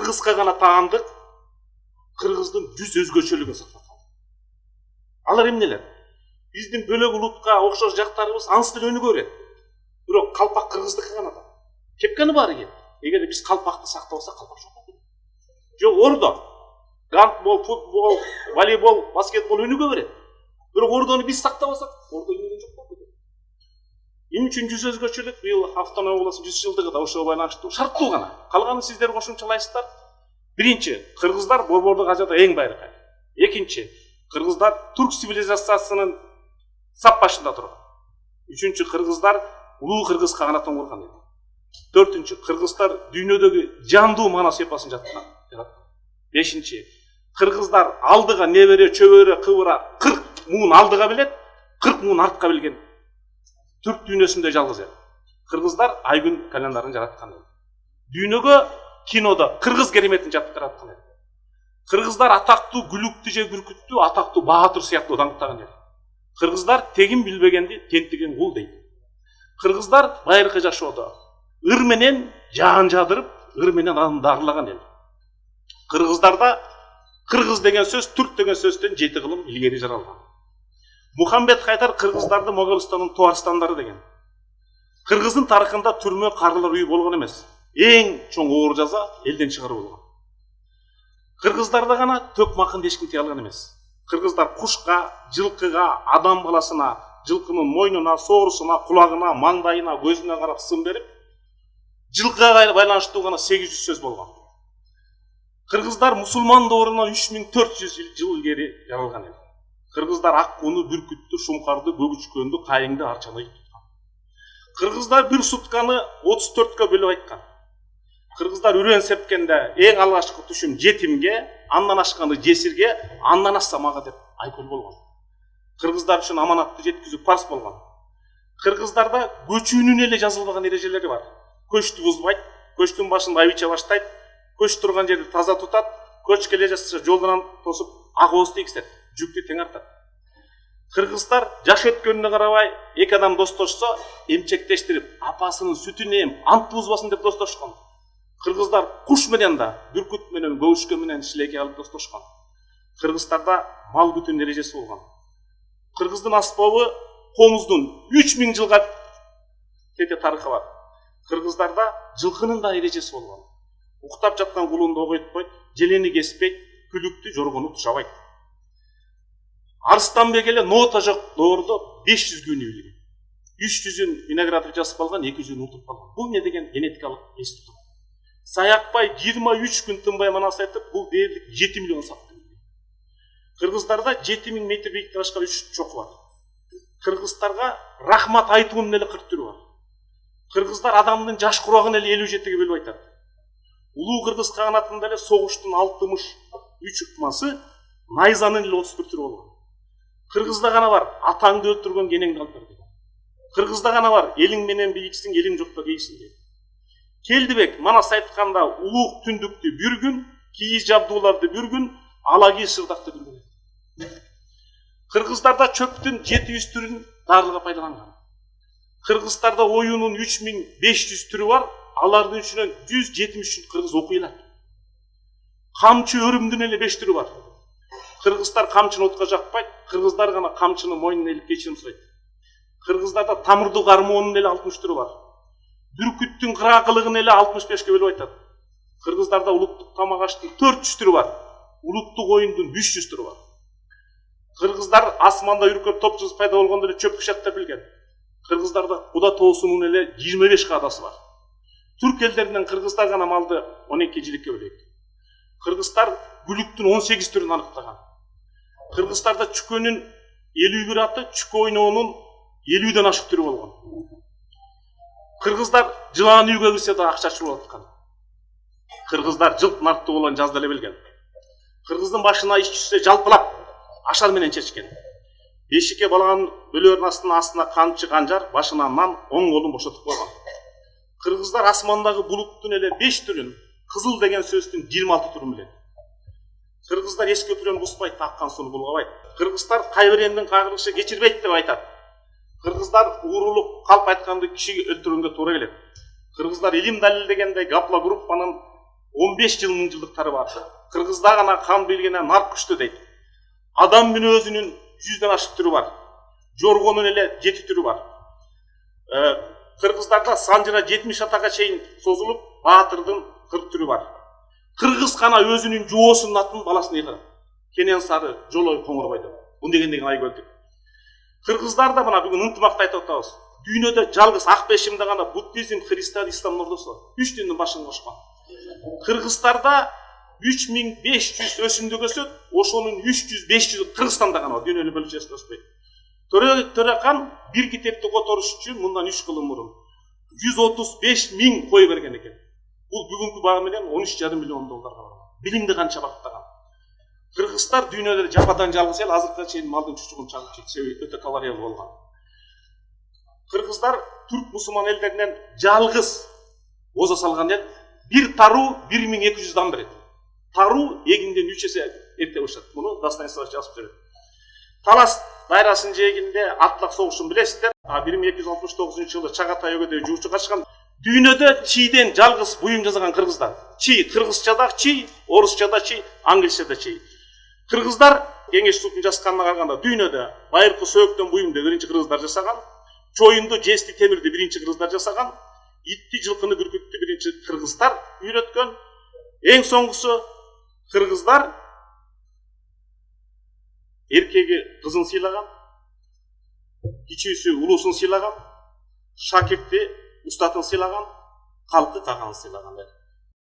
кыргызга гана таандык кыргыздын жүз өзгөчөлүгүн сактап калды. Алар эмнелер? Биздин бөлөк улутка окшош жактарыбыз ансы деле өнүгө берет. Бирок калпак кыргыздыкы гана да. Кепкени бар экен. Эгер биз калпакты сактабасак, калпак жок болот. Жок, ордо. Гандбол, футбол, волейбол, баскетбол өнүгө берет. Бирок ордону биз сактабасак, ордо өнүгөн жок болот. Эмне үчүн жүз өзгөчөлүк? Быйыл автономия областынын 100 жылдыгы да ошого байланыштуу. Шарттуу гана. Калганын сиздер кошумчалайсыздар. Биринчи, кыргыздар борбордук ажада эң байыркы. Экинчи, кыргыздар турк цивилизациясынын сап башында турган. Үчүнчү, кыргыздар улуу кыргыз каганатын курган эди. Төртүнчү, кыргыздар дүйнөдөгү жандуу манас эпосын жаткан. Бешинчи, кыргыздар алдыга небере, чөбөрө, кыбыра 40 муун алдыга билет, 40 муун артка билген. Түрк дүйнөсүндө жалгыз эл. Кыргыздар айгүн календарын жараткан эл. Дүйнөгө кинодо кыргыз кереметин жаткыраткан эл. Кыргыздар атактуу Гүлүктү же Бүркүттү атактуу Баатыр сыяктуу даңктаган эл. Кыргыздар тегин билбегенди тентиген кул дейт. Кыргыздар байыркы жашоодо ыр менен жаан жадырып, ыр менен адамды арлаган эл. Кыргыздарда кыргыз деген сөз түрк деген сөздөн 7 кылым илгери жаралган. Мухаммед Хайдар кыргыздарды Моголстандын туарстандары деген. Кыргыздын тарыхында түрмө, карылар үй болгон эмес. Эң чоң оор жаза элден чыгаруу болгон. Кыргыздарда гана төк макын эчким тие алган эмес. Кыргыздар кушка, жылкыга, адам баласына, жылкынын мойнуна, соорусуна, кулагына, маңдайына, көзүнө карап сын берип, жылкыга байланыштуу гана 800 сөз болгон. Кыргыздар мусулман доорунан 3400 жыл илгери жаралган эл. Кыргыздар Аккууну, Бүркүттү, Шумкарды, Көгүчкөндү, Кайыңды, Арчаны туткан. Кыргыздар бир сутканы 34кө бөлүп айткан. Кыргыздар үрөн сепкенде эң алгачкы түшүм жетимге, андан ашканы жесирге, андан ашса мага деп айкөл болгон. Кыргыздар үчүн аманатты жеткизүү парз болгон. Кыргыздарда көчүүнүн эле жазылбаган эрежелери бар. Көчтү бузбайт, көчтүн башында айбиче баштайт, көч турган жерди таза тутат, көч келе жатса жолдон тосуп ак ооз тийгизет, жүктү тең артат. Кыргыздар жаш өткөнүнө карабай, эки адам достошсо, эмчектештирип, апасынын сүтүн эм, ант бузбасын деп достошкон. Кыргыздар куш менен да, бүркүт менен, көгүчкө менен шилеке алып достошкон. Кыргыздарда мал күтүүнүн эрежеси болгон. Кыргыздын аспабы комуздун 3000 жылга тете тарыхы бар. Кыргыздарда жылкынын да эрежеси болгон. Уктап жаткан кулунду огойтпойт, желени кеспейт, күлүктү жоргону тушабайт. Арыстанбек эле нота жок доордо 500 күнү билген. 300-ün виноградов жасып алган, 200-ün утуп калган. Бул не деген генетикалык эс тутум. Саякбай 23 күн тынбай манас айтып, бул дээрлик 7 миллион сапты. Кыргыздарда 7000 метр бийиктикте ашкан 3 чоку бар. Кыргыздарга рахмат айтуунун эле 40 түрү бар. Кыргыздар адамдын жаш курагын эле 57ге бөлүп айтат. Улуу кыргыз каганатында эле согуштун 63 ыкмасы, найзанын эле 31 түрү болгон. Кыргызда гана бар атаңды өлтүргөн кенеңди алып бер деген. Кыргызда гана бар элиң менен бийиксиң, элиң жокто кейсиң деген. Келдибек манас айтканда улук түндүктү бир күн, кийиз жабдууларды бир күн, алаги шырдакты бир күн. Кыргыздарда чөптүн 700 түрүн дарылга пайдаланган. Кыргыздарда оюнун 3500 түрү бар, алардын içinden 173 кыргыз окуйлар. Камчы өрүмдүн эле 5 түрү бар. Кыргыздар камчыны отко жакпайт, кыргыздар гана камчыны мойнуна илип кечирим сурайт. Кыргыздарда тамырдуу гармонунун эле 60 түрү бар. Бүркүттүн кыракылыгын эле 65ке бөлүп айтат. Кыргыздарда улуттук тамак аштын 400 түрү бар. Улуттук оюндун 500 түрү бар. Кыргыздар асманда үркөп топчусуз пайда болгондо эле чөп кышат деп билген. Кыргыздарда Куда тоосунун эле 25 каадасы бар. Түрк элдеринен кыргыздар гана малды 12 жиликке бөлөйт. Кыргыздар гүлүктүн 18 түрүн аныктаган. Кыргыздарда чүкөнүн 51 аты, чүкө ойноонун 50ден ашык түрү болгон. Кыргыздар жылаан үйгө кирсе да акча чурулуп аткан. Кыргыздар жылт нарттуу болгон жазды эле билген. Кыргыздын башына иш түшсө жалпылап ашар менен чечкен. Бешикке баланын бөлөрүнүн астына камчы канжар, башынан нан, оң колун бошотуп койгон. Кыргыздар асмандагы булуттун эле 5 түрүн, кызыл деген сөздүн 26 түрүн билет. Кыргыздар эс көпүрөнү бузбайт, аккан сууну булгабайт. Кыргыздар кайбирендин кагырышы кечирбейт деп айтат. Кыргыздар уурулук калп айтканды кишиге өлтүргөнгө туура келет. Кыргыздар илим далилдегенде Гапла группанын 15 жыл мыңжылдыктары бар. Кыргызда гана хан билгенен нар күчтүү дейт. Адам мүнөзүнүн 100ден ашык түрү бар. Жоргонун эле 7 түрү бар. Кыргыздарда санжына 70 атага чейин созулуп, баатырдын 40 түрү бар. Кыргыз кана өзүнүн жоосунун атын баласын ыйгырат. Кенен Сары, Жолой Коңорбайдын. Бун дегенден Айгөлдүк. Кыргыздарда мына бүгүн ынтымакты айтып атабыз. Дүйнөдө жалгыз ак бешимде гана буддизм, христиан, ислам ордосу 3 диндин башын кошкон. Кыргыздарда 3500 өсүмдүк өсөт, ошонун 300-500 Кыргызстанда гана дүйнөнүн бөлчөсүндө өспөйт. Төрехан бир китепти которуш үчүн мындан 3 кылым мурун 135 000 кой берген экен. Бул бүгүнкү баа менен 13,5 миллион долларга барат. Билимди канча багыттаган. Кыргызстар дүйнөдө жападан жалгыз эл, азыркыга чейин малдын чучугун чагып жетсе өтө калориялуу болгон. Кыргыздар түрк мусулман элдеринен жалгыз оза салган эл. Бир таруу 1200 дан берет. Таруу эгинден 3 эсе эрте башат. Муну Достоевский жазып берет. Талас дайрасын жээгинде Атлак согушун билесиздер. 1269-жылы Чагатай өгөдө жуучу качкан. Дүйнөдө чийден жалгыз буюм жасаган кыргыздар. Чий кыргызчада чий, орусчада чий, англисчада чий. Кыргыздар Кеңеш сутун жазганына караганда дүйнөдө байыркы сөөктөн буюмду биринчи кыргыздар жасаган, чоюнду, жести, темирди биринчи кыргыздар жасаган, итти, жылкыны, бүркүттү биринчи кыргыздар үйрөткөн. Эң соңгусу кыргыздар эркеги кызын сыйлаган, кичүүсү улуусун сыйлаган, шакирти устатын сыйлаган, калкы каганы сыйлаган.